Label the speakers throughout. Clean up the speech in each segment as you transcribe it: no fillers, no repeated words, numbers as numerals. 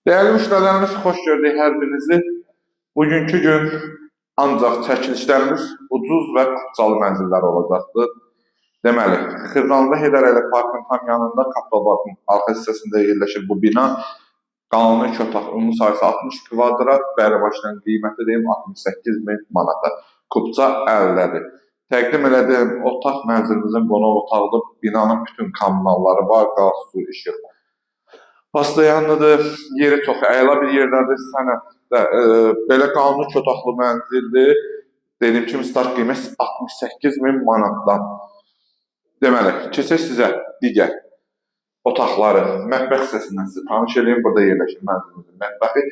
Speaker 1: Değerli müşterilerimiz, hoş gördük hər birinizi. Bugünkü gün ancaq çəkilişlərimiz ucuz və kupçalı mənzillər olacaqdır. Deməli, Xırdalıda Heydər Əliyev Parkın tam yanında Kapital Bankın arxa hissəsində yerləşir bu bina. Qanuni 2 otaq, ümumi sayısı 60 kvadrat, bəri başlayan qiyməti deyim 68 min manata. Kupça 50-dədir. Təqdim elədiyim otaq mənzilimizin qonaq otağıdır. Binanın bütün kommunalları var, qaz, su, işıq. Pastayanlıdır, yeri çox əla bir yerdədir. Sənəddə belə qanuni 2 otaqlı mənzildir. Dediyim kimi start qiyməti 68 min manatdan. Deməli, keçək sizə digər otaqları, mətbəx hissəsindən sizə tanış edeyim. Burada yerləşir mənzilimizin mətbəxi.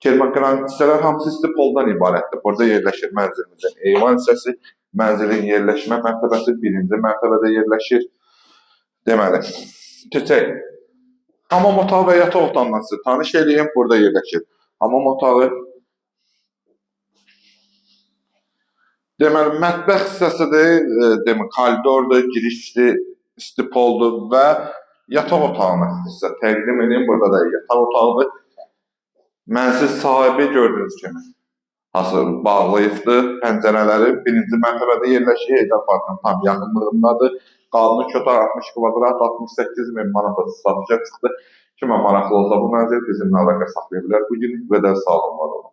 Speaker 1: Kermokranit hissələr hamısı istipoldan ibarətdir. Burada yerləşir mənzilimizin eyvan hissəsi, mənzilin yerləşmə mərtəbəsi 1-ci mərtəbədə yerləşir. Deməli, keçək. Hamam otağı və yataq otağından sizə tanış edeyim. Burada yerləşir hamam otağı. Deməli, mətbəx hissəsidir, koridordur, girişdir, istipoldur və yataq otağını sizə təqdim edeyim. Burada da yataq otağıdır. Mənzil sahibi gördüyünüz kimi bağlayıbdır. Pəncərələri 1-ci mərtəbədə yerləşir. Heydər Parkın tam yaxınlığındadır. Qanuni 2 otaq 60 kvadrat 68 min manata satışa çıxdı. Kimə maraqlı olsa bu mənzil bizimlə əlaqə saxlaya bilər. Bu gün qədər sağ olun, var olun.